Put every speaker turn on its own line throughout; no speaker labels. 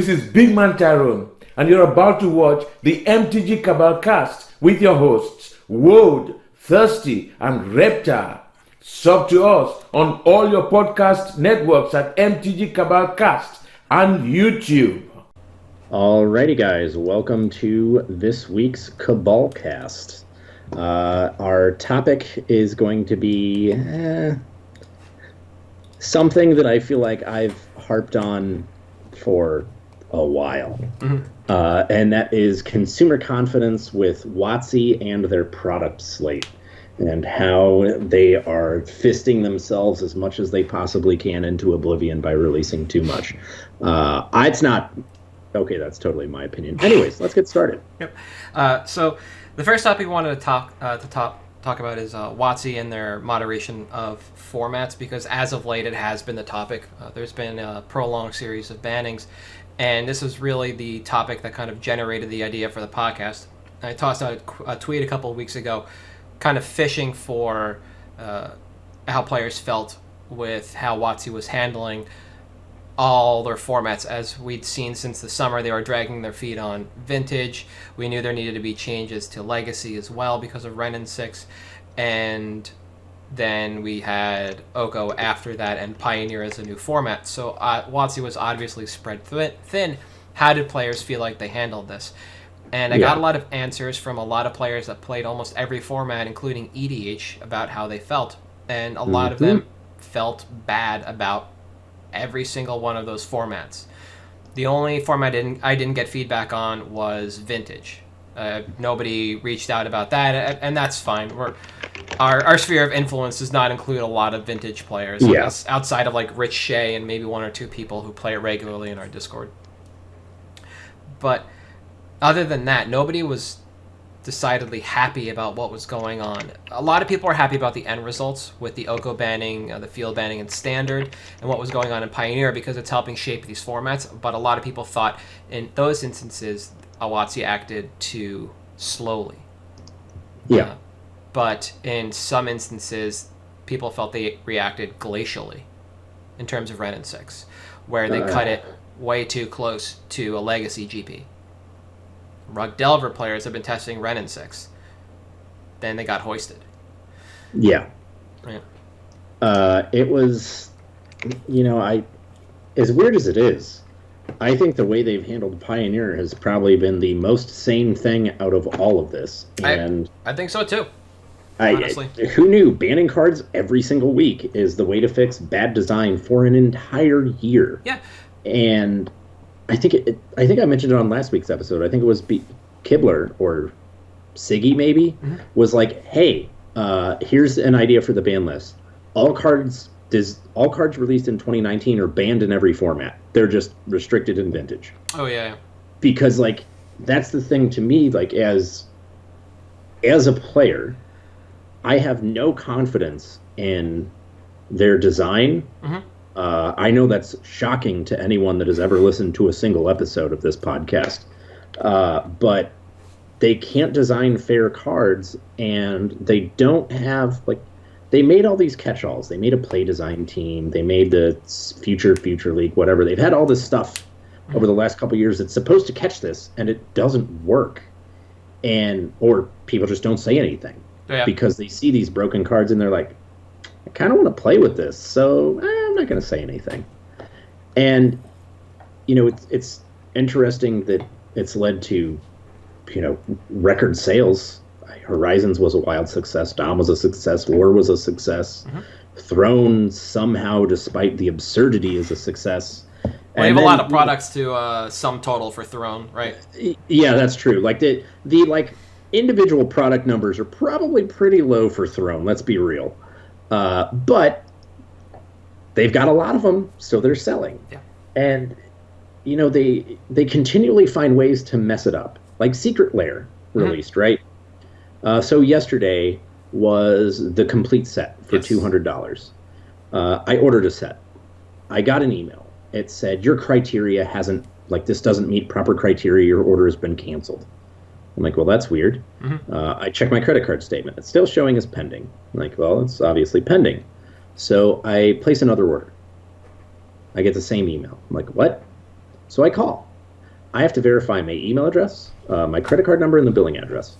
This is Big Man Tyrone, and you're about to watch the MtG Cabal cast with your hosts, Woad, Thirsty, and Reptar. Sub to us on all your podcast networks at MtG Cabal Cast and YouTube.
Alrighty, guys, welcome to this week's Cabal cast. Our topic is going to be something that I feel like I've harped on for a while, and that is consumer confidence with WotC and their product slate, and how they are fisting themselves as much as they possibly can into oblivion by releasing too much. It's not okay. That's totally my opinion. Anyways, let's get started.
Yep. So the first topic we wanted to talk about is WotC and their moderation of formats, because as of late it has been the topic. There's been a prolonged series of bannings, and this was really the topic that kind of generated the idea for the podcast. I tossed out a tweet a couple of weeks ago, kind of fishing for how players felt with how WotC was handling all their formats. As we'd seen since the summer, they were dragging their feet on Vintage. We knew there needed to be changes to Legacy as well because of Ren and 6, and then we had Oko after that and Pioneer as a new format. So WotC was obviously spread thin. How did players feel like they handled this? And I got a lot of answers from a lot of players that played almost every format, including EDH, about how they felt. And a lot of them felt bad about every single one of those formats. The only format I didn't get feedback on was Vintage. Nobody reached out about that, and that's fine. Our sphere of influence does not include a lot of Vintage players, outside of like Rich Shea and maybe one or two people who play it regularly in our Discord. But other than that, nobody was decidedly happy about what was going on. A lot of people are happy about the end results with the Oko banning, the field banning in Standard, and what was going on in Pioneer, because it's helping shape these formats. But a lot of people thought in those instances WotC acted too slowly. But in some instances, people felt they reacted glacially in terms of Ren and 6, where they cut it way too close to a Legacy GP. Rug Delver players have been testing Ren and 6. Then they got hoisted.
It was, as weird as it is, I think the way they've handled Pioneer has probably been the most sane thing out of all of this. And
I think so too, honestly.
Who knew banning cards every single week is the way to fix bad design for an entire year?
Yeah.
And I think I mentioned it on last week's episode. I think it was Kibler or Siggy maybe was like, "Hey, here's an idea for the ban list. All cards released in 2019 are banned in every format. They're just restricted in Vintage."
Oh yeah.
Because like that's the thing to me. Like as a player, I have no confidence in their design. I know that's shocking to anyone that has ever listened to a single episode of this podcast. But they can't design fair cards, and they don't have, they made all these catch-alls. They made a play design team. They made the Future League, whatever. They've had all this stuff over the last couple of years that's supposed to catch this, and it doesn't work. Or people just don't say anything because they see these broken cards, and they're like, I kind of want to play with this, so I'm not going to say anything. And, it's interesting that it's led to, record sales. Horizons was a wild success. Dom was a success. War was a success. Throne, somehow, despite the absurdity, is a success.
We have a lot of products to sum total for Throne, right?
Yeah, that's true. Like the individual product numbers are probably pretty low for Throne. Let's be real. But they've got a lot of them, so they're selling.
Yeah.
And, they continually find ways to mess it up. Like Secret Lair released, right? So yesterday was the complete set for $200. I ordered a set. I got an email. It said, your criteria hasn't, this doesn't meet proper criteria. Your order has been canceled. I'm like, well, that's weird. I checked my credit card statement. It's still showing as pending. I'm like, well, it's obviously pending. So I place another order. I get the same email. I'm like, what? So I call. I have to verify my email address, my credit card number, and the billing address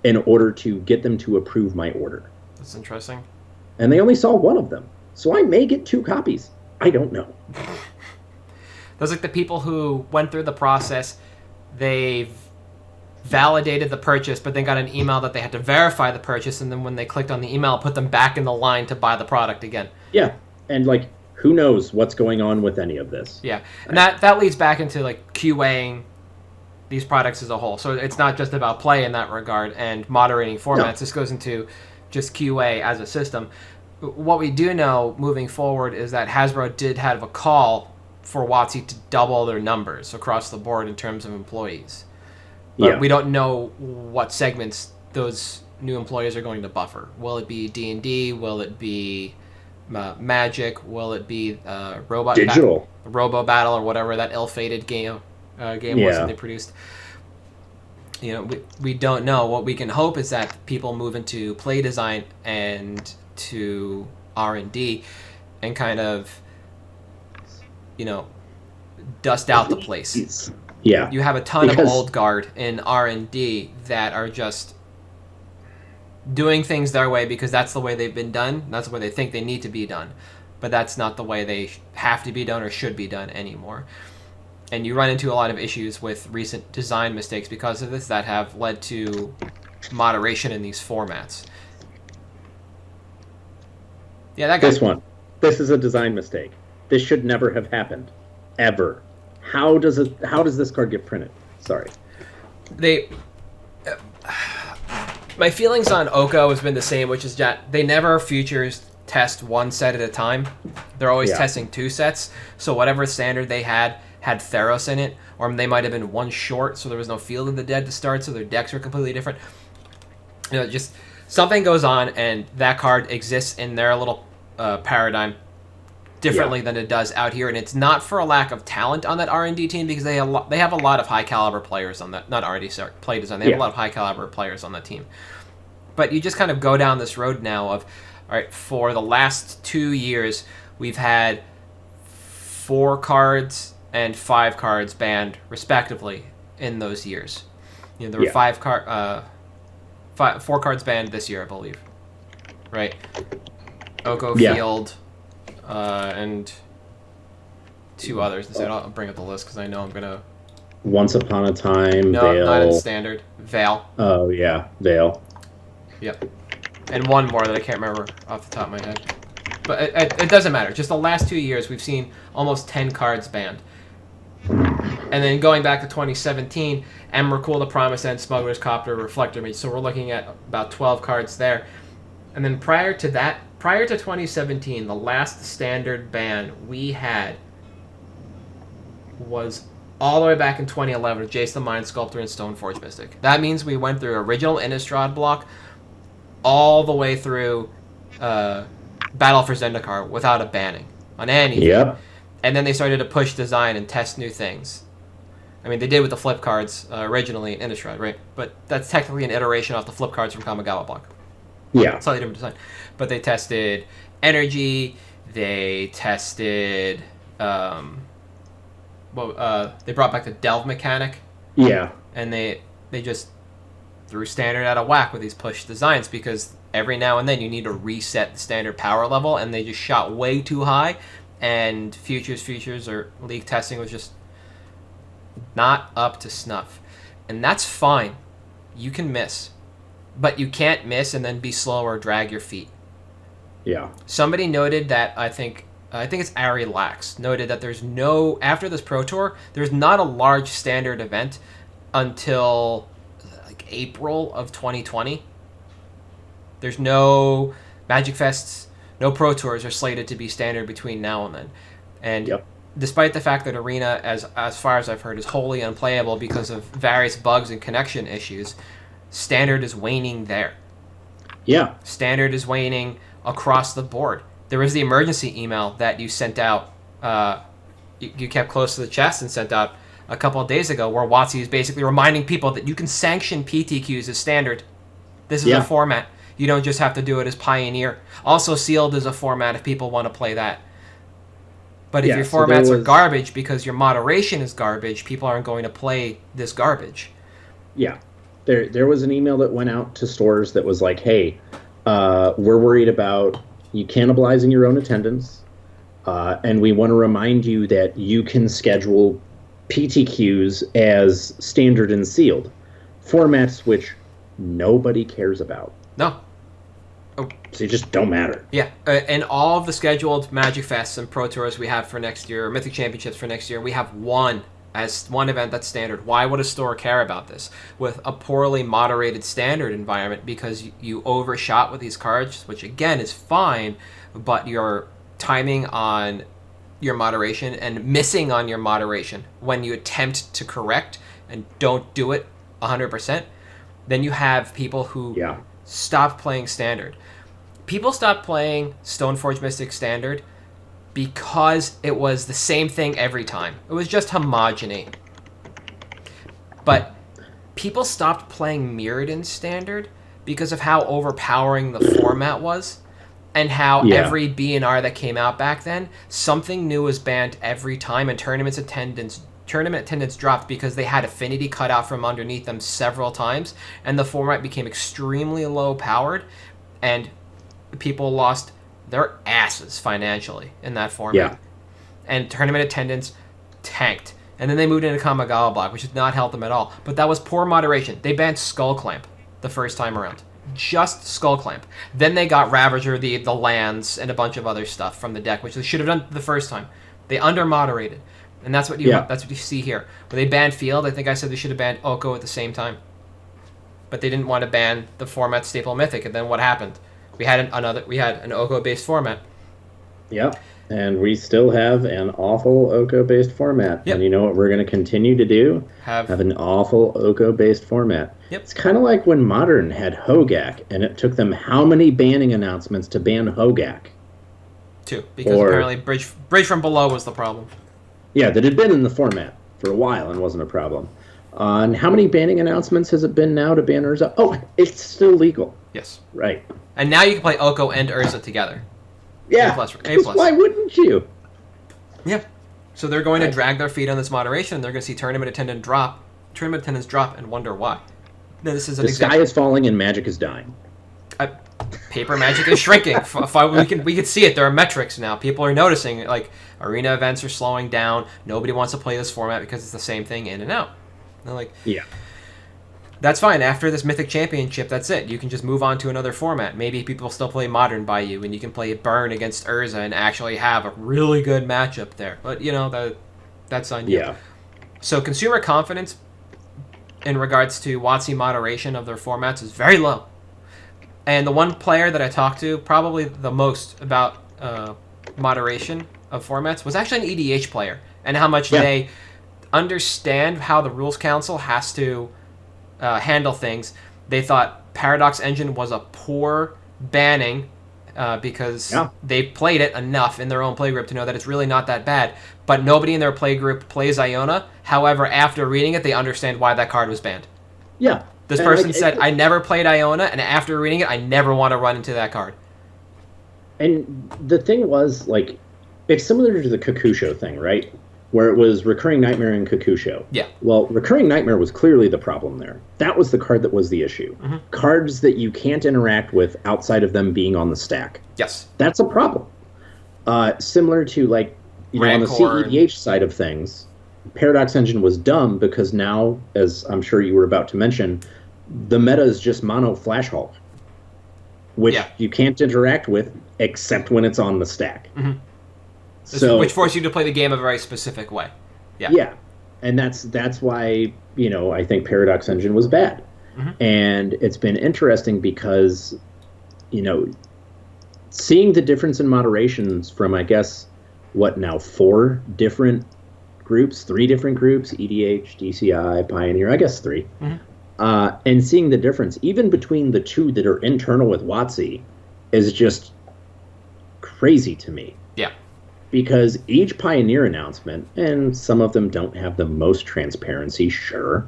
in order to get them to approve my order.
That's interesting.
And they only saw one of them. So I may get 2 copies. I don't know.
Those are like the people who went through the process. They've validated the purchase, but then got an email that they had to verify the purchase, and then when they clicked on the email, it put them back in the line to buy the product again.
Yeah, and like, who knows what's going on with any of this?
Yeah, and that leads back into like QAing these products as a whole. So it's not just about play in that regard and moderating formats. No. This goes into just QA as a system. What we do know moving forward is that Hasbro did have a call for WotC to double their numbers across the board in terms of employees. But we don't know what segments those new employees are going to buffer. Will it be D&D? Will it be Magic? Will it be Robot
Digital?
Robo Battle or whatever that ill-fated game was that they produced? You know, we don't know. What we can hope is that people move into play design and to R&D and kind of, you know, dust out the place.
Yeah.
You have a ton of old guard in R&D that are just doing things their way because that's the way they've been done. That's the way they think they need to be done. But that's not the way they have to be done or should be done anymore. And you run into a lot of issues with recent design mistakes because of this that have led to moderation in these formats. Yeah, that guy.
This is a design mistake. This should never have happened. Ever. How does this card get printed? Sorry.
My feelings on Oko has been the same, which is that they never futures test one set at a time. They're always testing 2 sets. So whatever standard they had Theros in it, or they might have been one short, so there was no Field of the Dead to start, so their decks were completely different. You know, just something goes on, and that card exists in their little paradigm differently than it does out here, and it's not for a lack of talent on that R&D team because they have a lot of high caliber players on that. Not R&D, sorry, play design. They have a lot of high caliber players on that team. But you just kind of go down this road now of, all right, for the last 2 years, we've had 4 cards and 5 cards banned respectively in those years. You know, there were 4 cards banned this year, I believe. Right? Oko, Field, and 2 others. So I'll bring up the list because I know I'm gonna.
Once Upon a Time.
No,
Veil.
not in standard. Veil.
Oh yeah, Veil.
Yep. And one more that I can't remember off the top of my head. But it doesn't matter. Just the last 2 years, we've seen almost 10 cards banned. And then going back to 2017, Emrakul, the Promised End, Smuggler's Copter, Reflector Mage. So we're looking at about 12 cards there. And then prior to 2017, the last standard ban we had was all the way back in 2011 with Jace the Mind Sculptor and Stoneforge Mystic. That means we went through original Innistrad block all the way through Battle for Zendikar without a banning on anything.
Yep.
And then they started to push design and test new things. I mean, they did with the flip cards originally in Innistrad, right? But that's technically an iteration off the flip cards from Kamigawa block.
Yeah.
Slightly different design. But they tested energy. They tested... they brought back the delve mechanic.
Yeah.
And they just threw standard out of whack with these push designs because every now and then you need to reset the standard power level, and they just shot way too high, and futures or league testing was just not up to snuff. And that's fine. You can miss. But you can't miss and then be slow or drag your feet.
Yeah.
Somebody noted that, I think it's Ari Lax, noted that there's no, after this Pro Tour, there's not a large standard event until like April of 2020. There's no Magic Fests, no Pro Tours are slated to be standard between now and then. And despite the fact that Arena, as far as I've heard, is wholly unplayable because of various bugs and connection issues, standard is waning there.
Yeah.
Standard is waning across the board. There was the emergency email that you sent out, you kept close to the chest and sent out a couple of days ago, where WotC is basically reminding people that you can sanction PTQs as standard. This is a format. You don't just have to do it as Pioneer. Also, Sealed is a format if people want to play that. But if
Yeah,
your
so
formats
there
are
was-
garbage because your moderation is garbage, people aren't going to play this garbage.
Yeah. There was an email that went out to stores that was like, hey, we're worried about you cannibalizing your own attendance. And we want to remind you that you can schedule PTQs as standard and sealed, formats which nobody cares about.
No.
So they just don't matter.
Yeah, and all of the scheduled Magic Fests and Pro Tours we have for next year, Mythic Championships for next year, we have one event that's standard. Why would a store care about this with a poorly moderated standard environment? Because you overshot with these cards, which again is fine, but your timing on your moderation and missing on your moderation when you attempt to correct and don't do it 100%, then you have people who stop playing standard. People stopped playing Stoneforge Mystic Standard because it was the same thing every time. It was just homogeny. But people stopped playing Mirrodin Standard because of how overpowering the format was and how every B&R that came out back then, something new was banned every time, and tournament attendance dropped because they had affinity cut out from underneath them several times, and the format became extremely low powered, and people lost their asses financially in that format.
Yeah.
And tournament attendance tanked. And then they moved into Kamigawa Block, which did not help them at all. But that was poor moderation. They banned Skull Clamp the first time around. Just Skull Clamp. Then they got Ravager, the lands, and a bunch of other stuff from the deck, which they should have done the first time. They under-moderated. And that's what you see here. When they banned Field, I think I said they should have banned Oko at the same time. But they didn't want to ban the format Staple Mythic, and then what happened? We had an Oko-based format.
Yep. And we still have an awful Oko-based format.
Yep.
And you know what we're going to continue to do? Have an awful Oko-based format.
Yep.
It's kind of like when Modern had Hogak, and it took them how many banning announcements to ban Hogak?
2, because apparently Bridge from Below was the problem.
Yeah, that had been in the format for a while and wasn't a problem. And how many banning announcements has it been now to ban Urza? Oh, it's still legal.
Yes.
Right.
And now you can play Oko and Urza together.
Yeah.
A+.
Why wouldn't you?
Yeah. So they're going to drag their feet on this moderation, and they're going to see tournament attendance drop and wonder why. Now, this is an
the sky is falling and Magic is dying.
Paper Magic is shrinking. We can see it. There are metrics now. People are noticing, like, arena events are slowing down. Nobody wants to play this format because it's the same thing in and out. And they're like,
yeah.
That's fine. After this Mythic Championship, that's it. You can just move on to another format. Maybe people still play Modern by you, and you can play Burn against Urza and actually have a really good matchup there. But, that's on you.
Yeah.
So consumer confidence in regards to WotC moderation of their formats is very low. And the one player that I talked to probably the most about moderation of formats was actually an EDH player, and how much they understand how the Rules Council has to handle things. They thought Paradox Engine was a poor banning because they played it enough in their own playgroup to know that it's really not that bad. But nobody in their playgroup plays Iona. However, after reading it, they understand why that card was banned.
Yeah.
This person said, I never played Iona, and after reading it, I never want to run into that card.
And the thing was, like, it's similar to the Kakusho thing, right? Where it was Recurring Nightmare and Kakusho.
Yeah.
Well, Recurring Nightmare was clearly the problem there. That was the card that was the issue. Mm-hmm. Cards that you can't interact with outside of them being on the stack.
Yes.
That's a problem. Similar to, like, on the CEDH side of things, Paradox Engine was dumb because now, as I'm sure you were about to mention, the meta is just mono Flash Hulk, which you can't interact with except when it's on the stack.
Mm-hmm. So, which forces you to play the game a very specific way. Yeah.
Yeah. And that's why, I think Paradox Engine was bad. Mm-hmm. And it's been interesting because, seeing the difference in moderations from, I guess, 4 different groups, 3 different groups, EDH, DCI, Pioneer, I guess 3. Mm-hmm. And seeing the difference, even between the 2 that are internal with WotC, is just crazy to me.
Yeah.
Because each Pioneer announcement, and some of them don't have the most transparency, sure,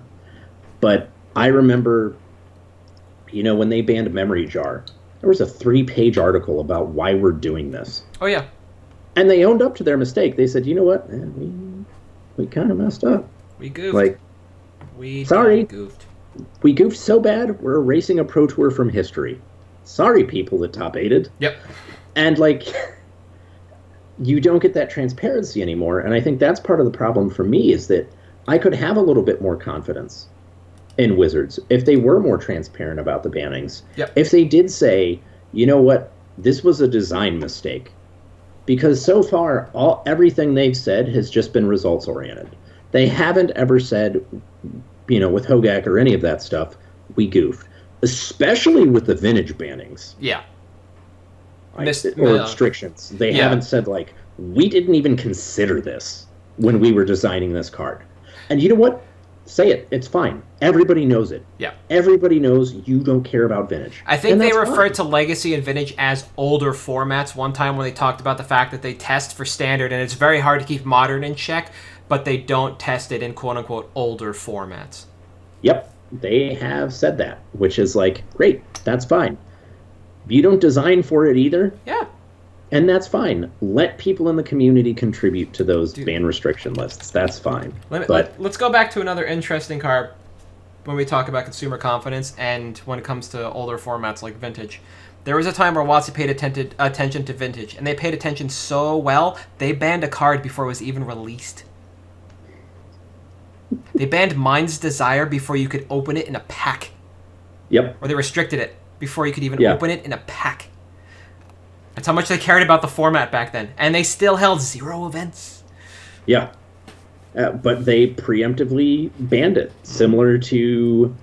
but I remember, when they banned Memory Jar, there was a 3-page article about why we're doing this.
Oh, yeah.
And they owned up to their mistake. They said, you know what? We kind of messed up.
We goofed.
Like,
we
sorry.
goofed.
We goofed so bad, we're erasing a Pro Tour from history. Sorry, people that top aided.
Yep.
And, like, you don't get that transparency anymore. And I think that's part of the problem for me, is that I could have a little bit more confidence in Wizards if they were more transparent about the bannings.
Yep.
If they did say, you know what, this was a design mistake. Because so far, everything they've said has just been results-oriented. They haven't ever said, with Hogak or any of that stuff, we goofed. Especially with the vintage bannings.
Yeah.
Or restrictions. They haven't said, like, we didn't even consider this when we were designing this card. And you know what? Say it. It's fine. Everybody knows it.
Yeah.
Everybody knows you don't care about vintage.
I think they referred to Legacy and Vintage as older formats one time when they talked about the fact that they test for Standard, and it's very hard to keep Modern in check, but they don't test it in quote-unquote older formats.
Yep. They have said that, which is like, great. That's fine. You don't design for it either.
Yeah.
And that's fine. Let people in the community contribute to those ban restriction lists. That's fine.
Let's go back to another interesting card when we talk about consumer confidence and when it comes to older formats like Vintage. There was a time where WotC paid attention to Vintage, and they paid attention so well, they banned a card before it was even released. They banned Mind's Desire before you could open it in a pack.
Yep.
Or they restricted it before you could even open it in a pack. That's how much they cared about the format back then. And they still held 0 events.
Yeah. But they preemptively banned it. Similar to,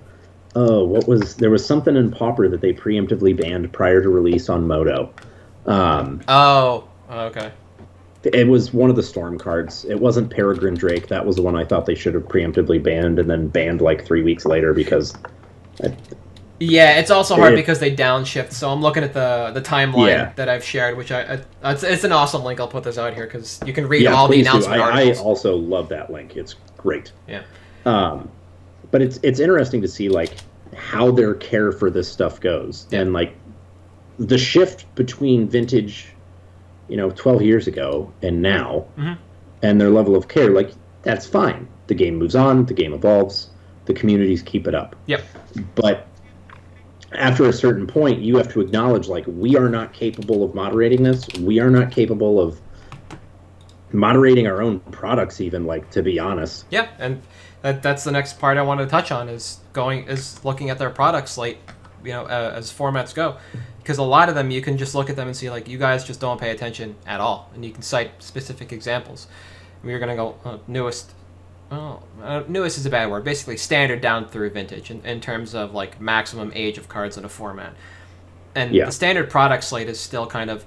there was something in Pauper that they preemptively banned prior to release on Moto.
Okay.
It was one of the Storm cards. It wasn't Peregrine Drake. That was the one I thought they should have preemptively banned and then banned like 3 weeks later because...
Yeah, it's also hard because they downshift. So I'm looking at the timeline that I've shared, which it's an awesome link. I'll put this out here because you can read all the announcement articles.
I also love that link. It's great.
Yeah.
But it's interesting to see like how their care for this stuff goes and like the shift between Vintage, 12 years ago and now, and their level of care. Like that's fine. The game moves on. The game evolves. The communities keep it up.
Yep.
But after a certain point, you have to acknowledge, like, we are not capable of moderating this. We are not capable of moderating our own products, even, like, to be honest.
Yeah, and that's the next part I wanted to touch on is looking at their product slate, as formats go. Because a lot of them, you can just look at them and see, like, you guys just don't pay attention at all. And you can cite specific examples. We're going to go newest is a bad word. Basically, standard down through vintage in terms of like maximum age of cards in a format. And the standard product slate is still kind of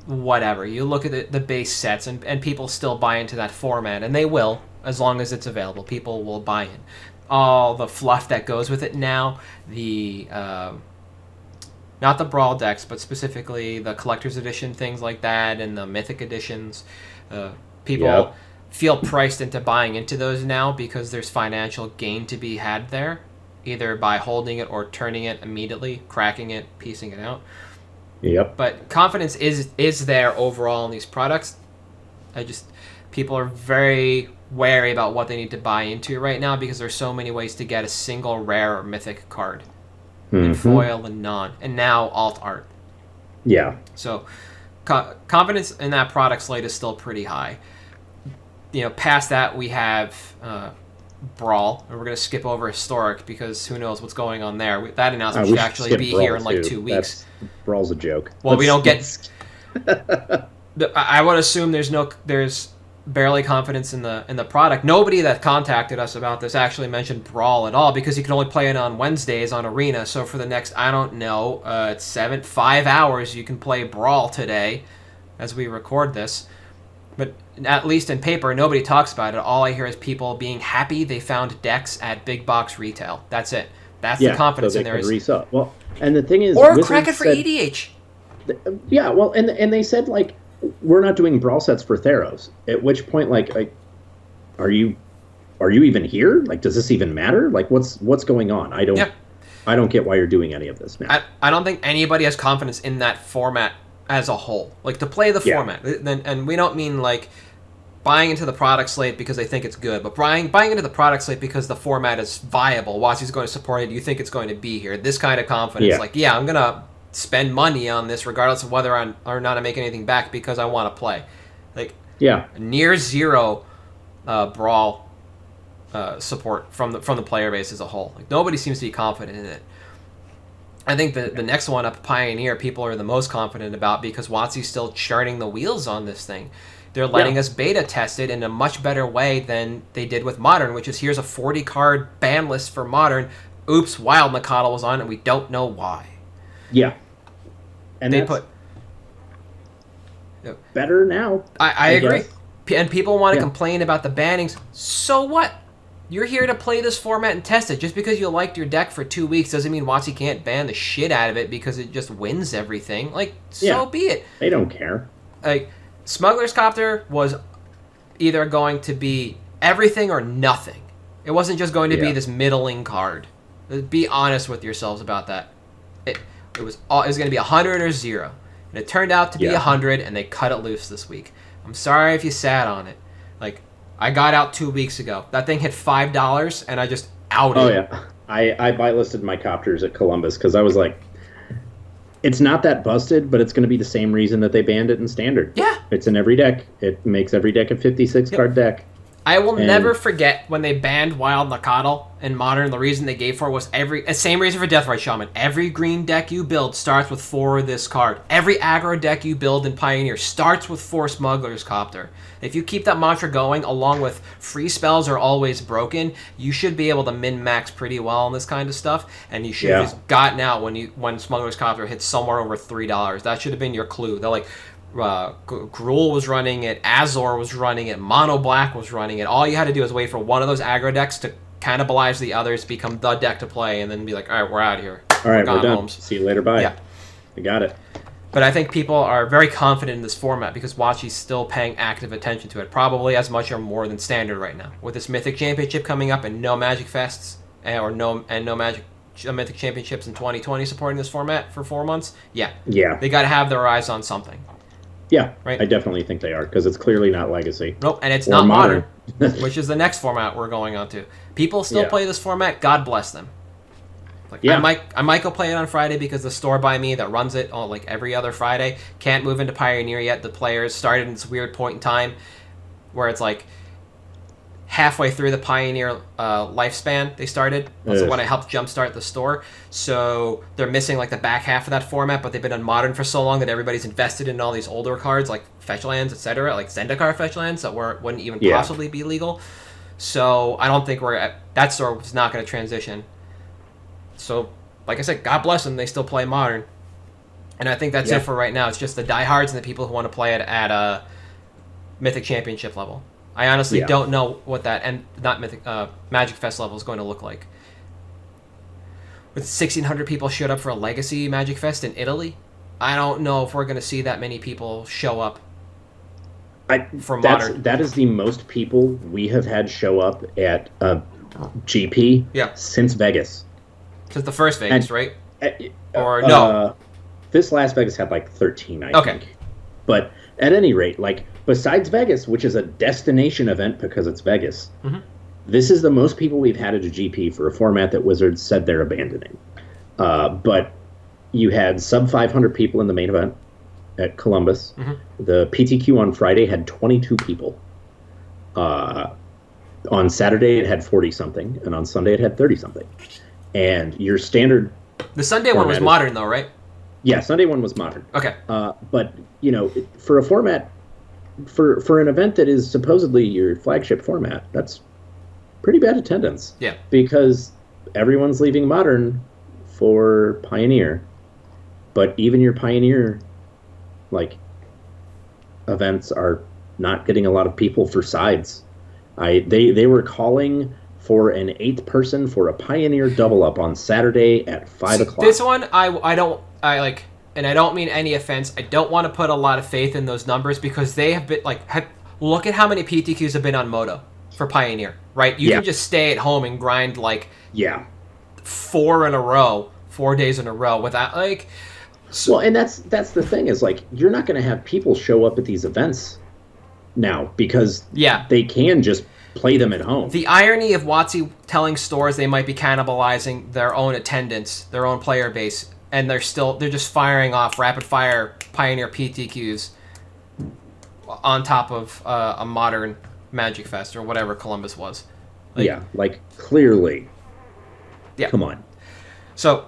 whatever. You look at the base sets, and people still buy into that format, and they will as long as it's available. People will buy in. All the fluff that goes with it now, the not the Brawl decks, but specifically the collector's edition things like that, and the Mythic editions. People feel priced into buying into those now because there's financial gain to be had there, either by holding it or turning it immediately, cracking it, piecing it out.
Yep.
But confidence is there overall in these products. People are very wary about what they need to buy into right now because there's so many ways to get a single rare or mythic card in foil and non, and now alt art.
Yeah.
So confidence in that product slate is still pretty high. Past that we have Brawl, and we're going to skip over Historic because who knows what's going on there. That announcement should actually be here in like 2 weeks.
Brawl's a joke.
Well, we don't get... I would assume there's barely confidence in the product. Nobody that contacted us about this actually mentioned Brawl at all because you can only play it on Wednesdays on Arena. So for the next, it's 5 hours you can play Brawl today as we record this. But at least in paper, nobody talks about it. All I hear is people being happy they found decks at big box retail. That's it. That's the confidence
so
in there.
Resell. Well, and the thing is,
or crack it for EDH.
Yeah, well, and they said like we're not doing Brawl sets for Theros. At which point, like, are you even here? Like, does this even matter? Like, what's going on? I don't get why you're doing any of this now.
I don't think anybody has confidence in that format as a whole, like to play the format. And we don't mean like buying into the product slate because they think it's good, but buying into the product slate because the format is viable. WotC's going to support it. You think it's going to be here. This kind of confidence, like, I'm going to spend money on this regardless of whether or not I make anything back because I want to play. Like, near zero brawl support from the player base as a whole. Like, nobody seems to be confident in it. I think the next one up, Pioneer, people are the most confident about because WotC's still churning the wheels on this thing. They're letting us beta test it in a much better way than they did with Modern, which is here's a 40-card ban list for Modern. Oops, Wild Nakata was on it, and we don't know why.
Yeah. And they put better now.
I agree. Guess. And people want to complain about the bannings. So what? You're here to play this format and test it. Just because you liked your deck for 2 weeks doesn't mean WotC can't ban the shit out of it because it just wins everything. Like, so be it.
They don't care.
Like, Smuggler's Copter was either going to be everything or nothing. It wasn't just going to be this middling card. Be honest with yourselves about that. It was going to be 100 or 0. And it turned out to be 100, and they cut it loose this week. I'm sorry if you sat on it. Like, I got out 2 weeks ago. That thing hit $5, and I just outed it.
Oh, yeah. I buy listed my copters at Columbus because I was like, it's not that busted, but it's going to be the same reason that they banned it in Standard.
Yeah.
It's in every deck. It makes every deck a 56-card deck.
I will never forget when they banned Wild Nakata in Modern. The reason they gave for it was same reason for Deathrite Shaman. Every green deck you build starts with 4 of this card. Every aggro deck you build in Pioneer starts with 4 Smuggler's Copter. If you keep that mantra going, along with free spells are always broken, you should be able to min-max pretty well on this kind of stuff, and you should have just gotten out when Smuggler's Copter hits somewhere over $3. That should have been your clue. They're like, Gruul was running it, Azor was running it, Mono Black was running it. All you had to do is wait for one of those aggro decks to cannibalize the others, become the deck to play, and then be like, all right, we're out of here.
All right, we're done. See you later, bye.
Yeah.
I got it.
But I think people are very confident in this format because WotC's still paying active attention to it, probably as much or more than Standard right now. With this Mythic Championship coming up and no Magic Fests no Mythic Championships in 2020 supporting this format for 4 months, they got to have their eyes on something.
Yeah, right? I definitely think they are because it's clearly not Legacy.
Nope, and it's not Modern, which is the next format we're going on to. People still play this format. God bless them. Like, I might go play it on Friday because the store by me that runs it like every other Friday can't move into Pioneer yet. The players started in this weird point in time where it's like halfway through the Pioneer lifespan they started. That's when I helped jumpstart the store. So they're missing like the back half of that format, but they've been on Modern for so long that everybody's invested in all these older cards like fetch lands, etc., like Zendikar fetch lands that wouldn't even possibly be legal. So I don't think that store is not going to transition. So, like I said, God bless them. They still play Modern. And I think that's it for right now. It's just the diehards and the people who want to play it at a Mythic Championship level. I honestly don't know what that Magic Fest level is going to look like. With 1,600 people showed up for a Legacy Magic Fest in Italy, I don't know if we're going to see that many people show up for Modern.
That is the most people we have had show up at GP since Vegas.
Because the first Vegas, right? Or no?
This last Vegas had like 13, I think. But at any rate, like, besides Vegas, which is a destination event because it's Vegas, this is the most people we've had at a GP for a format that Wizards said they're abandoning. But you had sub 500 people in the main event at Columbus. The PTQ on Friday had 22 people. On Saturday, it had 40-something, and on Sunday, it had 30-something. And your standard...
The Sunday one was Modern, though, right?
Yeah, Sunday one was Modern.
Okay.
But, you know, for a format... For an event that is supposedly your flagship format, that's pretty bad attendance.
Yeah.
Because everyone's leaving Modern for Pioneer. But even your Pioneer, like, events are not getting a lot of people for sides. They were calling for an 8th person for a Pioneer double up on Saturday at 5 o'clock.
This one, I don't and I don't mean any offense. I don't want to put a lot of faith in those numbers because they have been look at how many PTQs have been on Moto for Pioneer, right? You can just stay at home and grind 4 days in a row without
Well, and that's the thing is like you're not going to have people show up at these events now because they can just play them at home.
The irony of WotC telling stores they might be cannibalizing their own attendance, their own player base, and they're just firing off rapid fire Pioneer PTQs on top of a modern Magic Fest or whatever Columbus was.
Like clearly.
Yeah.
Come on.
So,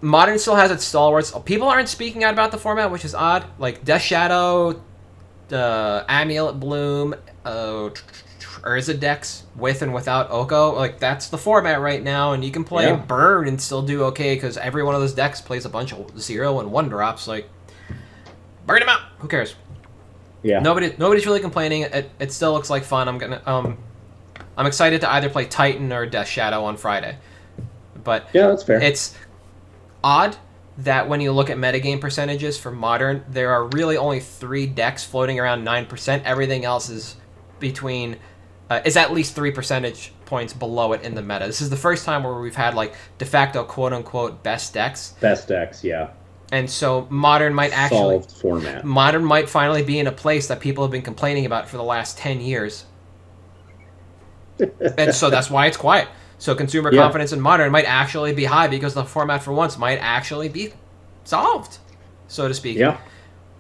Modern still has its stalwarts. People aren't speaking out about the format, which is odd. Like Death Shadow, Amulet Bloom, Urza decks with and without Oko. Like, that's the format right now, and you can play Burn and still do okay because every one of those decks plays a bunch of 0 and 1 drops. Like, burn them out. Who cares?
Yeah.
Nobody's really complaining. It still looks like fun. I'm excited to either play Titan or Death Shadow on Friday. But
yeah, that's fair.
It's odd that when you look at metagame percentages for Modern, there are really only 3 decks floating around 9%. Everything else is is at least 3 percentage points below it in the meta. This is the first time where we've had like de facto quote unquote best decks.
Best decks, yeah.
And so Modern might actually
solved format.
Modern might finally be in a place that people have been complaining about for the last 10 years. And so that's why it's quiet. So consumer confidence in Modern might actually be high because the format for once might actually be solved, so to speak.
Yeah.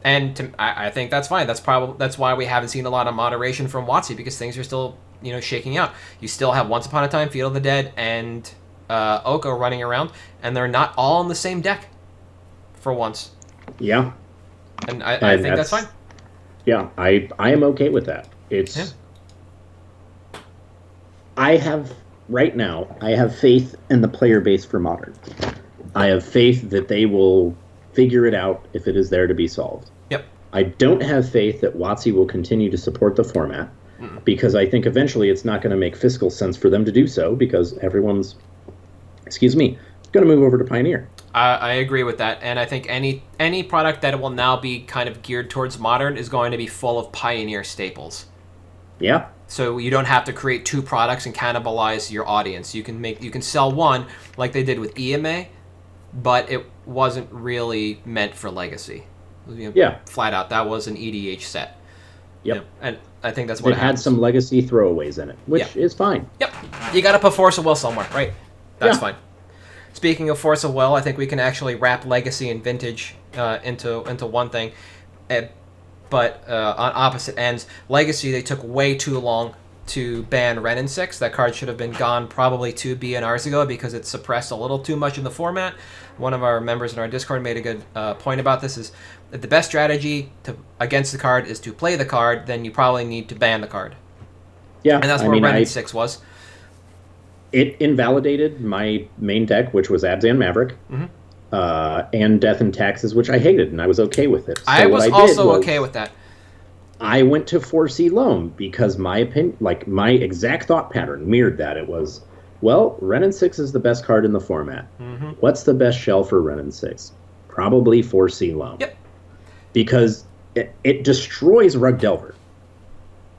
And I think that's fine. That's why we haven't seen a lot of moderation from WotC because things are still shaking out. You still have Once Upon a Time, Field of the Dead, and Oko running around, and they're not all in the same deck for once.
Yeah.
And I think that's fine.
Yeah, I am okay with that. It's right now, I have faith in the player base for Modern. I have faith that they will figure it out if it is there to be solved.
Yep.
I don't have faith that WotC will continue to support the format because I think eventually it's not going to make fiscal sense for them to do so because everyone's, going to move over to Pioneer.
I agree with that, and I think any product that will now be kind of geared towards Modern is going to be full of Pioneer staples.
Yeah.
So you don't have to create 2 products and cannibalize your audience. You can sell one like they did with EMA, but it wasn't really meant for Legacy. Flat out, that was an EDH set.
Yep.
And I think that's what
it had some Legacy throwaways in it, which is fine.
Yep. You got to put Force of Will somewhere, right? That's fine. Speaking of Force of Will, I think we can actually wrap Legacy and Vintage into one thing. But on opposite ends, Legacy, they took way too long to ban Ren and 6. That card should have been gone probably 2 BNRs ago because it suppressed a little too much in the format. One of our members in our Discord made a good point about this, is that the best strategy against the card is to play the card, then you probably need to ban the card.
Yeah,
and that's where Ren and 6 was.
It invalidated my main deck, which was Abzan Maverick. And Death and Taxes, which I hated, and I was okay with it. So
I was also okay with that.
I went to 4C Loam because my opinion, like my exact thought pattern mirrored that. It was, well, Ren and 6 is the best card in the format. What's the best shell for Ren and 6? Probably 4C Loam.
Yep.
Because it destroys Rug Delver.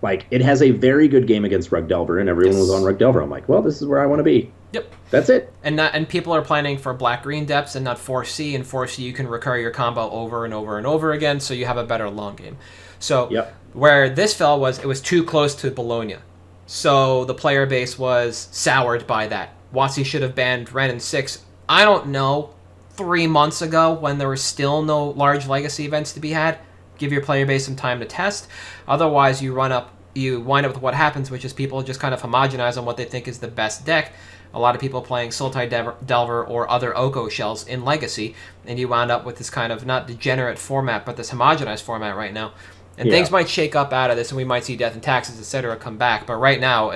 Like, it has a very good game against Rug Delver, and everyone was on Rug Delver. I'm like, well, this is where I want to be.
Yep.
That's it.
And people are planning for black-green depths and not 4C. And 4C, you can recur your combo over and over and over again, so you have a better long game. So where this fell was, it was too close to Bologna. So the player base was soured by that. WotC should have banned Ren and 6, I don't know, 3 months ago when there were still no large Legacy events to be had. Give your player base some time to test. Otherwise, you wind up with what happens, which is people just kind of homogenize on what they think is the best deck. A lot of people playing Sultai Delver or other Oko shells in Legacy, and you wound up with this kind of not degenerate format, but this homogenized format right now. And things might shake up out of this, and we might see Death and Taxes, etc., come back. But right now,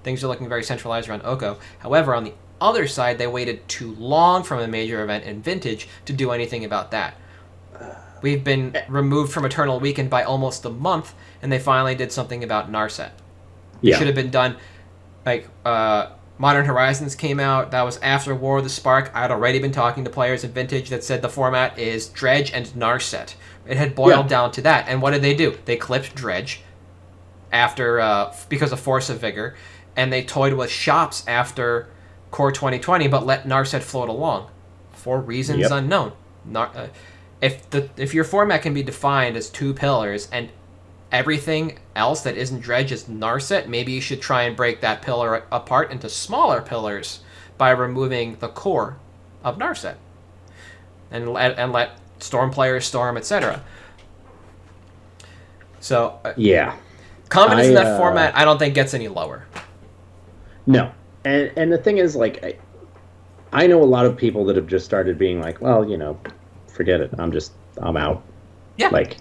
things are looking very centralized around Oko. However, on the other side, they waited too long from a major event in Vintage to do anything about that. We've been removed from Eternal Weekend by almost a month, and they finally did something about Narset. It should have been done, Modern Horizons came out. That was after War of the Spark. I had already been talking to players in Vintage that said the format is Dredge and Narset. It had boiled down to that. And what did they do? They clipped Dredge after because of Force of Vigor, and they toyed with shops after Core 2020, but let Narset float along for reasons unknown. If your format can be defined as 2 pillars and everything else that isn't dredge is Narset, maybe you should try and break that pillar apart into smaller pillars by removing the core of Narset and let storm players storm, etc. So
yeah,
confidence in that format, I don't think gets any lower.
No, and the thing is, like, I know a lot of people that have just started being like, well, forget it. I'm out.
Yeah.
Like,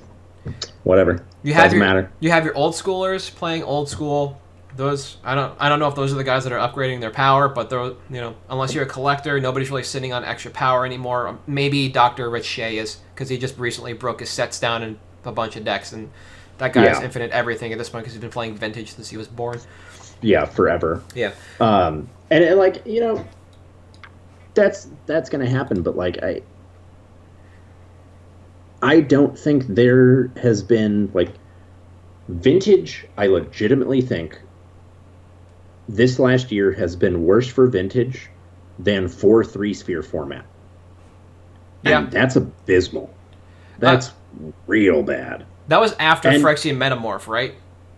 whatever. Doesn't matter.
You have your old schoolers playing old school. Those I don't know if those are the guys that are upgrading their power, but they're unless you're a collector, nobody's really sitting on extra power anymore. Maybe Dr. Rich Shea is, because he just recently broke his sets down in a bunch of decks, and that guy has infinite everything at this point because he's been playing Vintage since he was born.
Yeah, forever.
Yeah.
And like, that's gonna happen, but like I don't think there has been, like, Vintage. I legitimately think this last year has been worse for Vintage than for 3-sphere format.
Yeah.
And that's abysmal. That's real bad.
That was after Phyrexian Metamorph, right?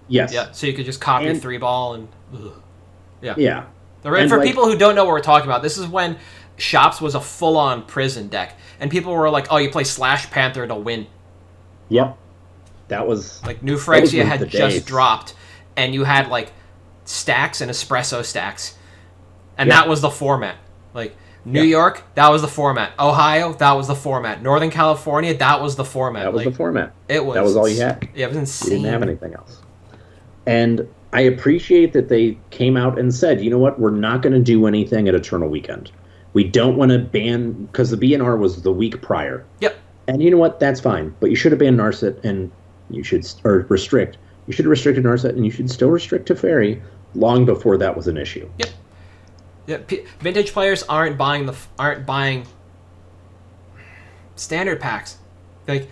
Yes.
Yeah, so you could just copy 3-ball and... Ugh. Yeah.
Yeah.
For people who don't know what we're talking about, this is when Shops was a full-on prison deck, and people were like, oh, you play Slash Panther to win.
Yep. That was...
Like, New Phyrexia had just dropped, and you had, like, stacks and espresso stacks, and that was the format. Like, New York, that was the format. Ohio, that was the format. Northern California, that was the format.
That was the format.
It was.
That was all you had.
Yeah, it was insane.
You didn't have anything else. And I appreciate that they came out and said, you know what, we're not going to do anything at Eternal Weekend. We don't want to ban, because the BNR was the week prior.
Yep.
And you know what, that's fine. But you should have banned Narset, and you should, or restrict. You should have restricted Narset, and you should still restrict Teferi long before that was an issue.
Yep. Yeah, Vintage players aren't buying standard packs. Like,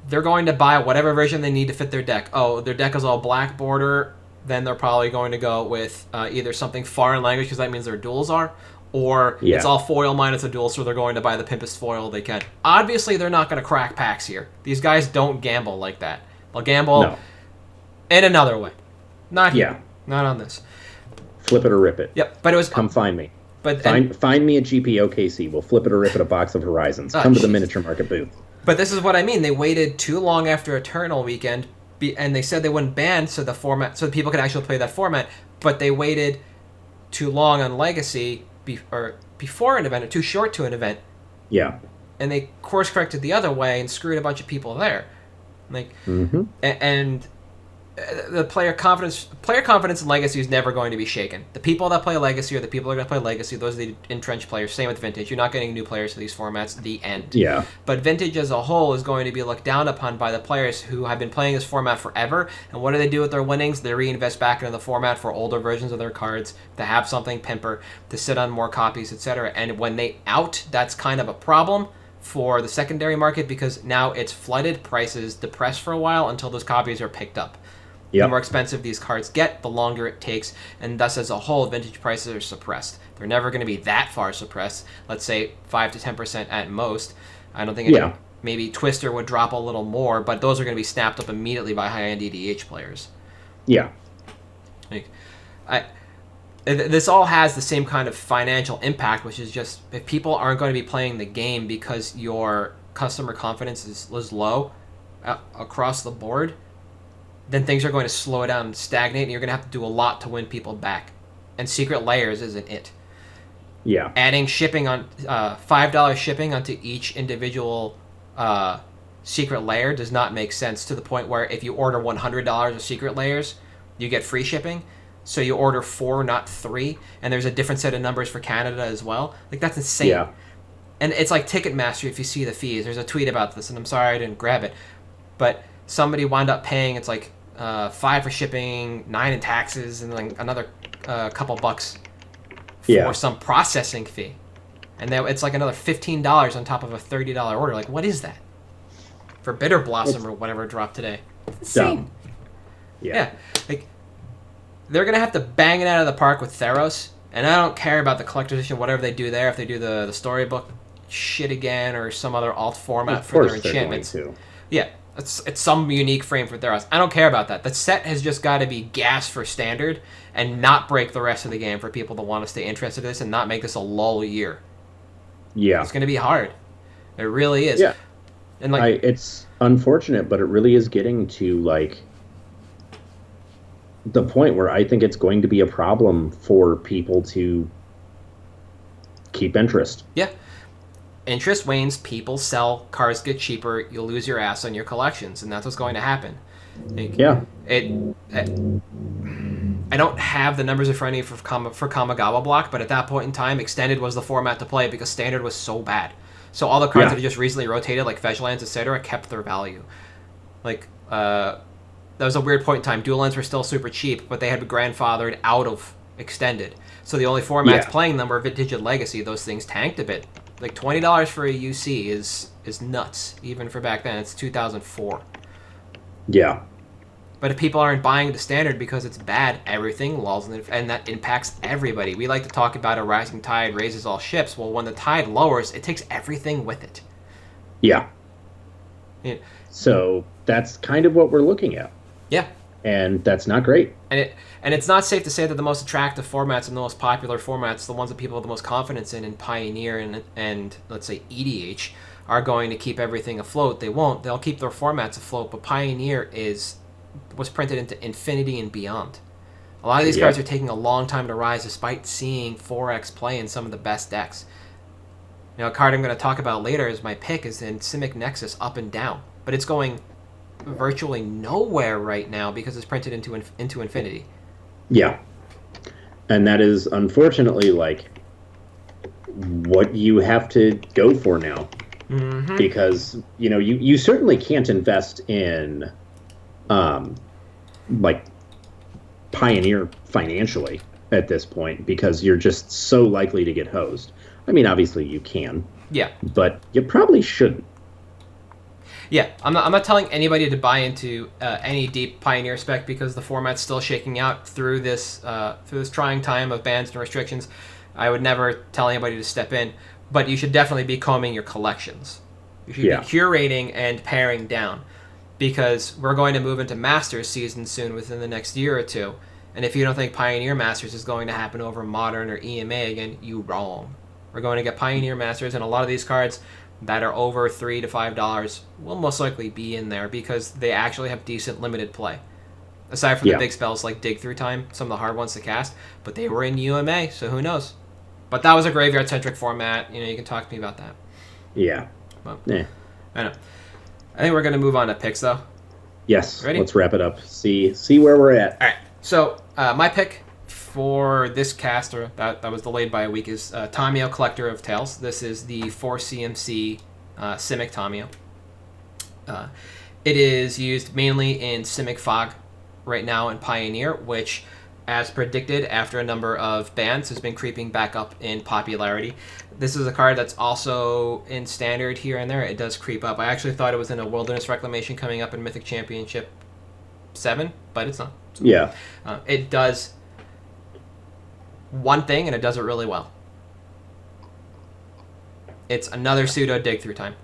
they're going to buy whatever version they need to fit their deck. Oh, their deck is all black border, then they're probably going to go with either something foreign language, because that means their duels are, or it's all foil minus a duel, so they're going to buy the pimpest foil they can. Obviously, they're not going to crack packs here. These guys don't gamble like that. They'll gamble in another way. Not here. Not on this.
Flip it or rip it.
Yep, but it was...
Come find me.
But
find me at GPOKC. We'll flip it or rip it a box of Horizons. Come to the miniature market booth.
But this is what I mean. They waited too long after Eternal Weekend, and they said they wouldn't ban so the people could actually play that format. But they waited too long on Legacy before an event, or too short to an event.
Yeah.
And they course corrected the other way and screwed a bunch of people there. Like, and the player confidence in Legacy is never going to be shaken. The people that play Legacy are the people that are going to play Legacy. Those are the entrenched players. Same with Vintage. You're not getting new players to these formats. The end.
Yeah.
But Vintage as a whole is going to be looked down upon by the players who have been playing this format forever. And what do they do with their winnings? They reinvest back into the format for older versions of their cards, to have something pimper, to sit on more copies, etc. And when they out, that's kind of a problem for the secondary market, because now it's flooded, prices depressed for a while until those copies are picked up. The more expensive these cards get, the longer it takes, and thus as a whole, Vintage prices are suppressed. They're never going to be that far suppressed. Let's say 5 to 10% at most. I don't think maybe Twister would drop a little more, but those are going to be snapped up immediately by high-end EDH players.
Yeah.
This all has the same kind of financial impact, which is just, if people aren't going to be playing the game because your customer confidence is low across the board, then things are going to slow down and stagnate, and you're going to have to do a lot to win people back. And Secret Layers isn't it.
Yeah.
Adding shipping on $5 shipping onto each individual Secret Layer does not make sense, to the point where if you order $100 of Secret Layers, you get free shipping. So you order 4, not 3, and there's a different set of numbers for Canada as well. Like, that's insane.
Yeah.
And it's like Ticketmaster, if you see the fees. There's a tweet about this, and I'm sorry I didn't grab it. But somebody wound up paying, it's like, 5 for shipping, 9 in taxes, and like another couple bucks for some processing fee. And then it's like another $15 on top of a $30 order. Like, what is that? For Bitter Blossom or whatever dropped today. It's insane.
Dumb.
Yeah. Like, they're going to have to bang it out of the park with Theros. And I don't care about the collector's edition, whatever they do there. If they do the storybook shit again or some other alt format
Of
for their
course they're going
enchantments.
to.
Yeah, it's some unique frame for Theros. I don't care about that. The set has just got to be gas for standard and not break the rest of the game for people to want to stay interested in this and not make this a lull year.
Yeah.
It's going to be hard. It really is.
Yeah.
And like
It's unfortunate, but it really is getting to like the point where I think it's going to be a problem for people to keep interest.
yeah, interest wanes, people sell, cards get cheaper, you'll lose your ass on your collections, and that's what's going to happen. Like,
Yeah.
I don't have the numbers in front of me for Kamigawa block, but at that point in time, extended was the format to play because standard was so bad. So all the cards that had just recently rotated, like Fetchlands, etc., kept their value. Like that was a weird point in time. Dual lands were still super cheap, but they had been grandfathered out of extended. So the only formats playing them were Vintage and Legacy. Those things tanked a bit. Like $20 for a UC is nuts, even for back then. It's 2004.
Yeah.
But if people aren't buying the standard because it's bad, everything lulls, and that impacts everybody. We like to talk about a rising tide raises all ships. Well, when the tide lowers, it takes everything with it.
Yeah. So that's kind of what we're looking at.
Yeah.
And that's not great.
And it's not safe to say that the most attractive formats and the most popular formats, the ones that people have the most confidence in Pioneer and let's say EDH, are going to keep everything afloat. They won't. They'll keep their formats afloat, but Pioneer was printed into infinity and beyond. A lot of these cards are taking a long time to rise despite seeing 4x play in some of the best decks. You know, a card I'm going to talk about later is my pick is in Simic Nexus Up and Down, but it's going virtually nowhere right now because it's printed into infinity.
Yeah. And that is unfortunately like what you have to go for now.
Mm-hmm.
Because, you know, you certainly can't invest in like Pioneer financially at this point because you're just so likely to get hosed. I mean, obviously you can. Yeah. But you probably shouldn't.
Yeah, I'm not telling anybody to buy into any deep Pioneer spec because the format's still shaking out through this trying time of bans and restrictions. I would never tell anybody to step in, but you should definitely be combing your collections. You should be curating and paring down because we're going to move into Masters season soon within the next year or two. And if you don't think Pioneer Masters is going to happen over Modern or EMA again, you're wrong. We're going to get Pioneer Masters, and a lot of these cards that are over $3 to $5 will most likely be in there because they actually have decent limited play. Aside from the big spells like Dig Through Time, some of the hard ones to cast, but they were in UMA, so who knows? But that was a graveyard-centric format. You know, you can talk to me about that.
Yeah.
But, I know. I think we're going to move on to picks, though.
Yes.
Ready?
Let's wrap it up. See where we're at.
All right. So my pick for this caster that was delayed by a week is Tamio, Collector of Tales. This is the 4CMC Simic Tamio. It is used mainly in Simic Fog right now in Pioneer, which, as predicted, after a number of bans, has been creeping back up in popularity. This is a card that's also in Standard here and there. It does creep up. I actually thought it was in a Wilderness Reclamation coming up in Mythic Championship 7, but it's not.
Yeah.
It does one thing, and it does it really well. It's another pseudo dig through time.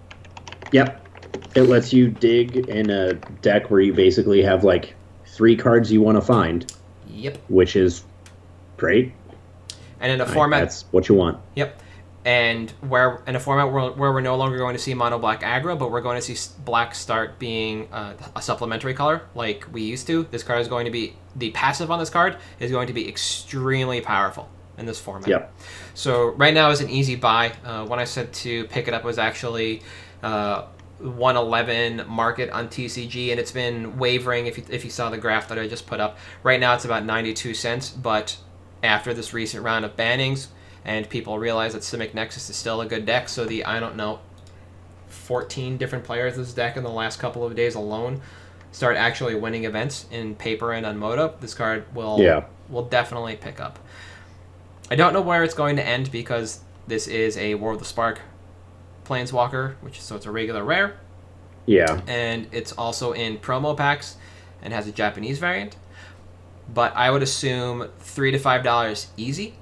Yep. It lets you dig in a deck where you basically have like 3 cards you want to find.
Yep.
Which is great.
And in a format...
That's what you want.
Yep. And in a format where we're no longer going to see mono black aggro, but we're going to see black start being a supplementary color like we used to. This card is going to be... The passive on this card is going to be extremely powerful in this format.
Yep.
So right now is an easy buy. When I said to pick it up, it was actually 111 market on TCG, and it's been wavering. If you saw the graph that I just put up, right now it's about 92 cents. But after this recent round of bannings, and people realize that Simic Nexus is still a good deck, so 14 different players this deck in the last couple of days alone start actually winning events in paper and on Moto, this card will definitely pick up. I don't know where it's going to end because this is a War of the Spark Planeswalker, so it's a regular rare.
Yeah.
And it's also in promo packs and has a Japanese variant. But I would assume $3 to $5 easy.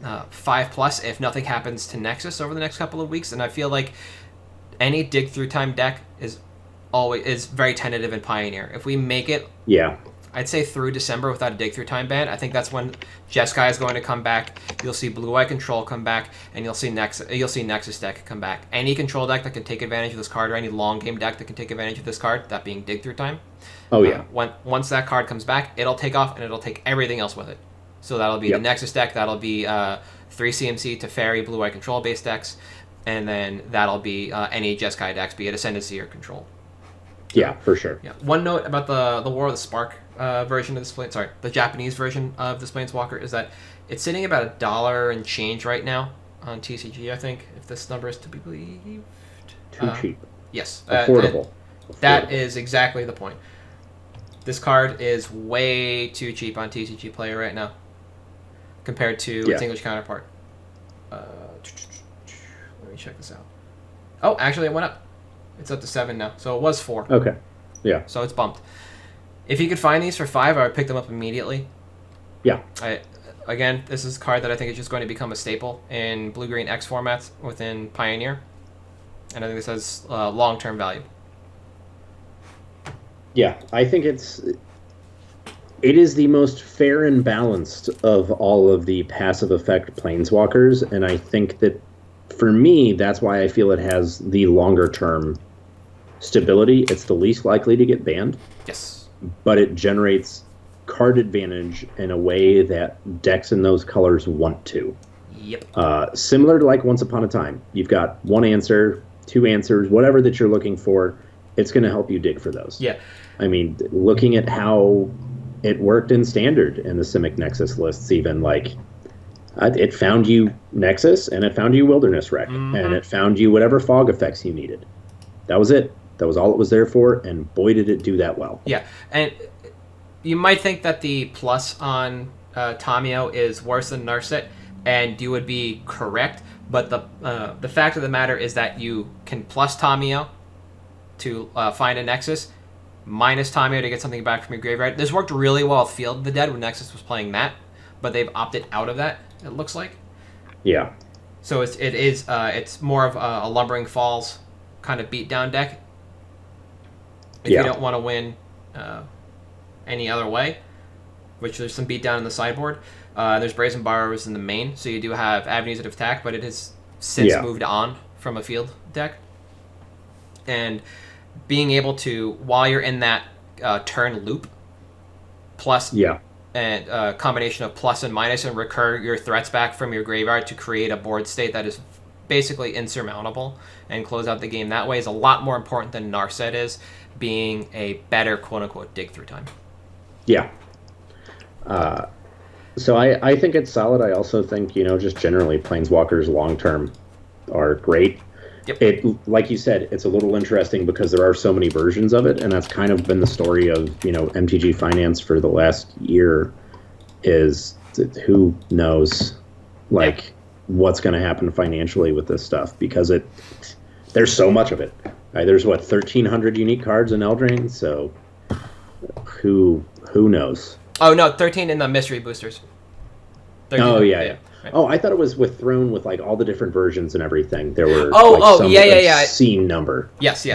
5+ if nothing happens to Nexus over the next couple of weeks. And I feel like any dig through time deck is very tentative in Pioneer. If we make it, I'd say through December without a dig through time ban, I think that's when Jeskai is going to come back. You'll see Blue Eye Control come back, and you'll see Nexus deck come back. Any control deck that can take advantage of this card, or any long game deck that can take advantage of this card, that being dig through time. Once that card comes back, it'll take off and it'll take everything else with it. So that'll be the Nexus deck. That'll be 3 CMC to Fairy Blue Eye Control base decks, and then that'll be any Jeskai decks, be it Ascendancy or Control.
Yeah, for sure.
Yeah. One note about the War of the Spark version of this the Japanese version of this Planeswalker is that it's sitting about $1 and change right now on TCG. I think, if this number is to be believed.
Too cheap.
Yes.
Affordable.
That is exactly the point. This card is way too cheap on TCG Player right now, compared to its English counterpart. Let me check this out. Oh, actually, it went up. It's up to 7 now. So it was 4.
Okay. Yeah.
So it's bumped. If you could find these for 5, I would pick them up immediately.
Yeah.
Again, this is a card that I think is just going to become a staple in Blue-Green X formats within Pioneer. And I think this has long-term value.
Yeah, I think it is the most fair and balanced of all of the passive effect Planeswalkers, and I think that, for me, that's why I feel it has the longer-term stability. It's the least likely to get banned.
Yes.
But it generates card advantage in a way that decks in those colors want to.
Yep.
Similar to like Once Upon a Time. You've got 1 answer, 2 answers, whatever that you're looking for, it's going to help you dig for those.
Yeah.
I mean, looking at how it worked in Standard in the Simic Nexus lists, even, like, it found you Nexus, and it found you Wilderness Wreck, and it found you whatever fog effects you needed. That was it. That was all it was there for, and boy, did it do that well.
Yeah, and you might think that the plus on Tamio is worse than Narset, and you would be correct, but the fact of the matter is that you can plus Tamio to find a Nexus, minus Tamio to get something back from your graveyard. This worked really well with Field of the Dead when Nexus was playing that, but they've opted out of that, it looks like.
Yeah.
So it's more of a Lumbering Falls kind of beatdown deck. If you don't want to win any other way, which there's some beatdown in the sideboard. There's Brazen Borrowers in the main, so you do have avenues of attack, but it has since moved on from a field deck. And being able to, while you're in that turn loop, plus and combination of plus and minus, and recur your threats back from your graveyard to create a board state that is basically insurmountable and close out the game that way is a lot more important than Narset is, being a better quote-unquote dig-through time.
Yeah. So I think it's solid. I also think, just generally Planeswalkers long-term are great.
Yep.
It, like you said, it's a little interesting because there are so many versions of it, and that's kind of been the story of, MTG Finance for the last year, is who knows, what's going to happen financially with this stuff, because there's so much of it. There's 1,300 unique cards in Eldraine, so who knows?
Oh no, 13 in the mystery boosters.
Oh yeah.
Right.
Oh, I thought it was thrown with all the different versions and everything. There were some obscene number.
Yes.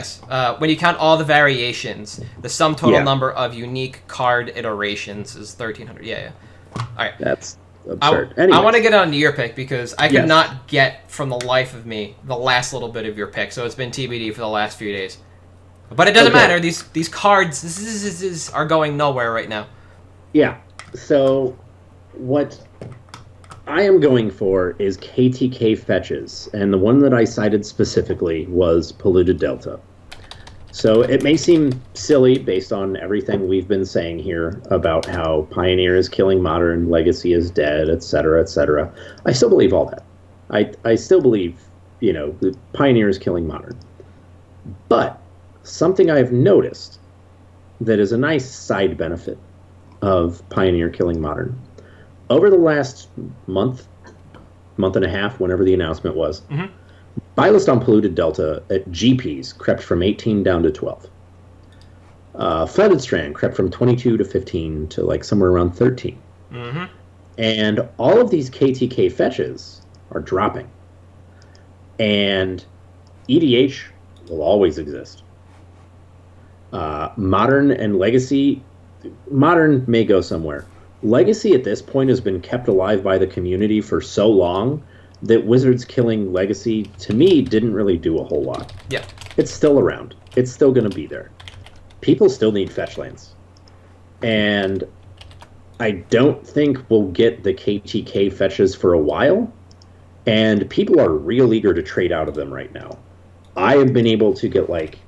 When you count all the variations, the sum total number of unique card iterations is 1,300. Yeah. All right.
That's absurd.
I want to get on to your pick because I could not get from the life of me the last little bit of your pick, so it's been TBD for the last few days. But it doesn't matter. These cards are going nowhere right now.
Yeah. So what I am going for is KTK fetches, and the one that I cited specifically was Polluted Delta. So it may seem silly based on everything we've been saying here about how Pioneer is killing Modern, Legacy is dead, etc., etc. I still believe all that. I still believe, that Pioneer is killing Modern. But something I've noticed that is a nice side benefit of Pioneer killing Modern. Over the last month and a half, whenever the announcement was, buy list on Polluted Delta at GPs crept from 18 down to 12. Flooded Strand crept from 22 to 15 to somewhere around 13. And all of these KTK fetches are dropping. And EDH will always exist. Modern and Legacy, Modern may go somewhere. Legacy at this point has been kept alive by the community for so long that Wizards killing Legacy, to me, didn't really do a whole lot.
Yeah.
It's still around. It's still going to be there. People still need fetch lands. And I don't think we'll get the KTK fetches for a while. And people are real eager to trade out of them right now. I have been able to get like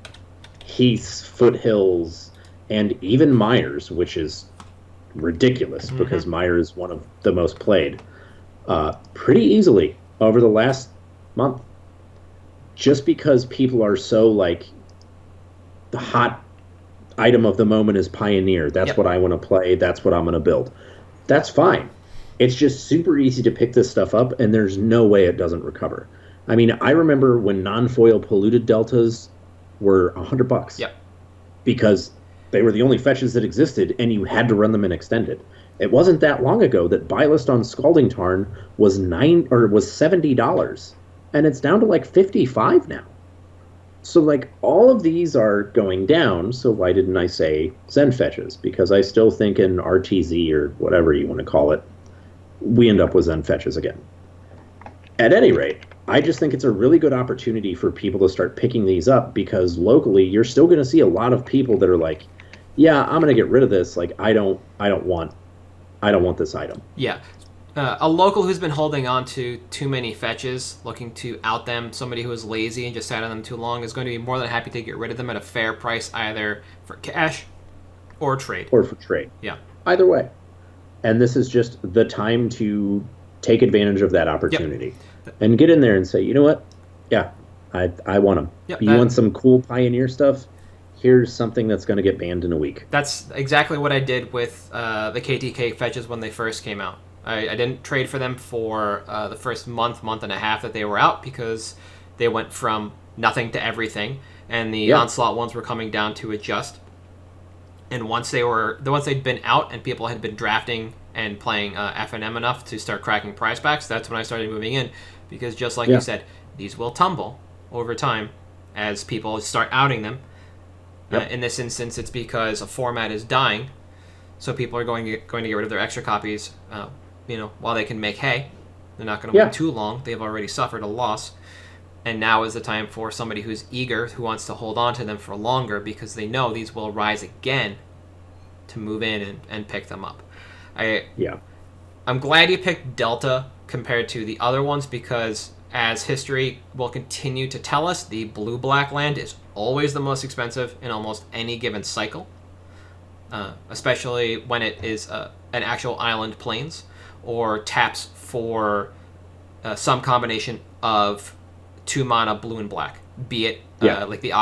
Heaths, Foothills, and even Myers, which is ridiculous because Myers is one of the most played, pretty easily over the last month. Just because people are so like, the hot item of the moment is Pioneer. That's what I want to play. That's what I'm going to build. That's fine. It's just super easy to pick this stuff up, and there's no way it doesn't recover. I mean, I remember when non-foil polluted deltas were $100.
Yep.
Because they were the only fetches that existed, and you had to run them in extended. It wasn't that long ago that buy list on Scalding Tarn was $70, and it's down to like 55 now. So like all of these are going down. So why didn't I say Zen fetches? Because I still think in RTZ or whatever you want to call it, we end up with Zen fetches again. At any rate, I just think it's a really good opportunity for people to start picking these up, because locally you're still going to see a lot of people that are like, yeah, I'm going to get rid of this. Like I don't want this item.
Yeah. A local who's been holding on to too many fetches, looking to out them, somebody who is lazy and just sat on them too long, is going to be more than happy to get rid of them at a fair price, either for cash or trade.
Or for trade.
Yeah.
Either way. And this is just the time to take advantage of that opportunity.
Yep.
And get in there and say, you know what? Yeah, I want them.
Yep,
you want some cool Pioneer stuff? Here's something that's going to get banned in a week.
That's exactly what I did with the KTK fetches when they first came out. I didn't trade for them for the first month and a half that they were out, because they went from nothing to everything, and the Onslaught ones were coming down to adjust. And once they'd been out and people had been drafting and playing FNM enough to start cracking price packs, that's when I started moving in, because just like you said, these will tumble over time as people start outing them. In this instance, it's because a format is dying, so people are going to get rid of their extra copies. While they can make hay, they're not going to wait too long. They've already suffered a loss, and now is the time for somebody who's eager, who wants to hold on to them for longer, because they know these will rise again, to move in and pick them up. I'm glad you picked Delta compared to the other ones, because as history will continue to tell us, the blue-black land is always the most expensive in almost any given cycle, especially when it is an actual island plains, or taps for some combination of 2 mana blue and black, be it like the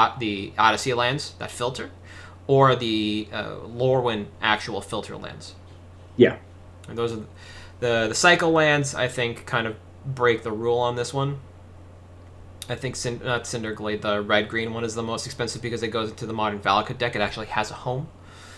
Odyssey lands that filter, or the Lorwyn actual filter lands.
Yeah.
And those are the cycle lands, I think, kind of break the rule on this one. I think not Cinderglade, the red-green one is the most expensive because it goes into the modern Valakut deck. It actually has a home.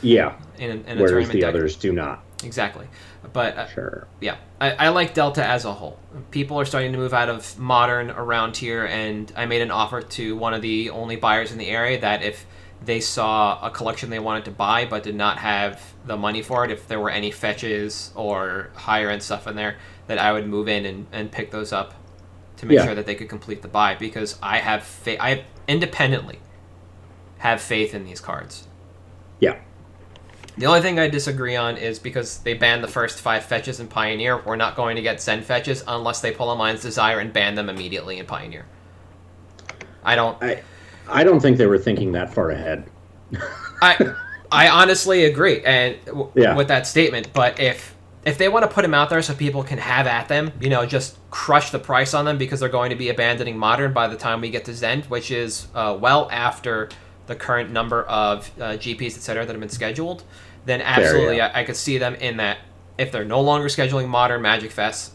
Yeah.
In a
whereas
tournament
the
deck.
others do not.
Exactly. But
sure.
Yeah, I like Delta as a whole. People are starting to move out of Modern around here, and I made an offer to one of the only buyers in the area that if they saw a collection they wanted to buy but did not have the money for it, if there were any fetches or higher end stuff in there, that I would move in and pick those up to make sure that they could complete the buy, because I independently have faith in these cards.
Yeah.
The only thing I disagree on is because they banned the first 5 fetches in Pioneer, we're not going to get Zen fetches unless they pull a Mind's Desire and ban them immediately in Pioneer. I don't think they were thinking that far ahead. I honestly agree and with that statement, but if they want to put them out there so people can have at them, just crush the price on them, because they're going to be abandoning Modern by the time we get to Zen, which is well after the current number of GPs, etc., that have been scheduled, then absolutely I could see them in that. If they're no longer scheduling Modern Magic Fest,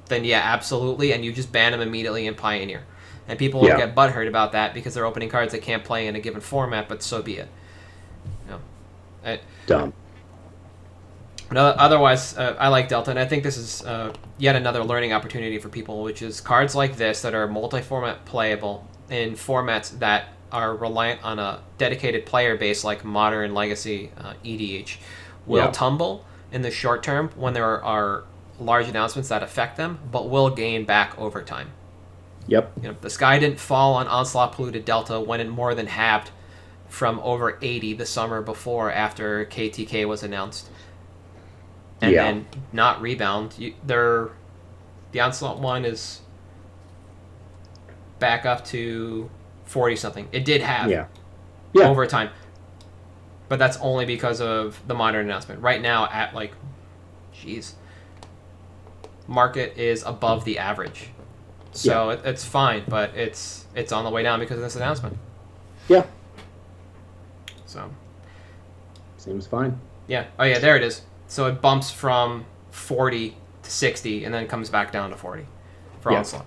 then absolutely, and you just ban them immediately in Pioneer. And people will get butthurt about that because they're opening cards they can't play in a given format, but so be it.
Dumb.
No, otherwise, I like Delta, and I think this is yet another learning opportunity for people, which is cards like this that are multi-format playable in formats that are reliant on a dedicated player base like Modern, Legacy, EDH, will tumble in the short term when there are large announcements that affect them, but will gain back over time.
Yep.
The sky didn't fall on Onslaught Polluted Delta when it more than halved from over 80 the summer before after KTK was announced. And then not rebound. The Onslaught one is back up to 40 something. It did have over time, but that's only because of the Modern announcement. Right now, at market is above the average, so it's fine, but it's on the way down because of this announcement.
Yeah.
So
seems fine.
Yeah. Oh yeah, there it is. So it bumps from 40 to 60 and then comes back down to 40 for Onslaught.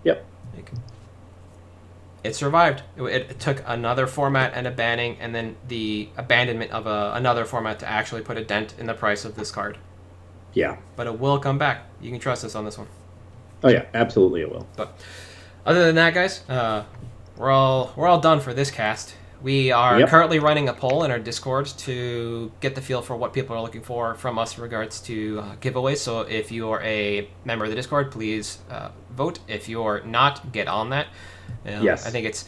Yep.
It survived. It took another format and a banning and then the abandonment of another format to actually put a dent in the price of this card.
Yeah.
But it will come back. You can trust us on this one.
Oh yeah, absolutely it will.
But other than that, guys, we're all done for this cast. We are currently running a poll in our Discord to get the feel for what people are looking for from us in regards to giveaways. So if you are a member of the Discord, please vote. If you're not, get on that.
Yes.
I think it's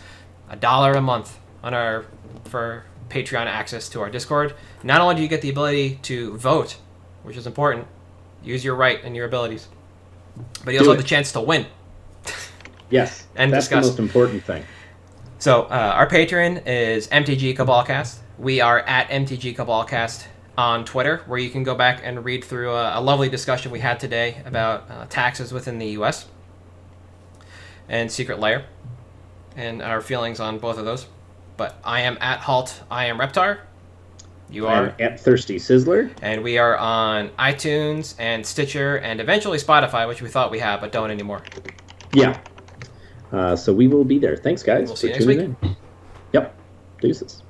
$1 a month for Patreon access to our Discord. Not only do you get the ability to vote, which is important, use your right and your abilities, but you also have the chance to win.
Yes,
and
that's
discuss.
the most important thing.
So our Patreon is MtG Cabalcast. We are at MtG Cabalcast on Twitter, where you can go back and read through a lovely discussion we had today about taxes within the U.S. and Secret Lair, and our feelings on both of those. But I am at Halt. I am Reptar. You are
at Thirsty Sizzler,
and we are on iTunes and Stitcher and eventually Spotify, which we thought we had but don't anymore.
Yeah. So we will be there. Thanks, guys,
We'll
for
see you next
tuning in. Yep. Deuces.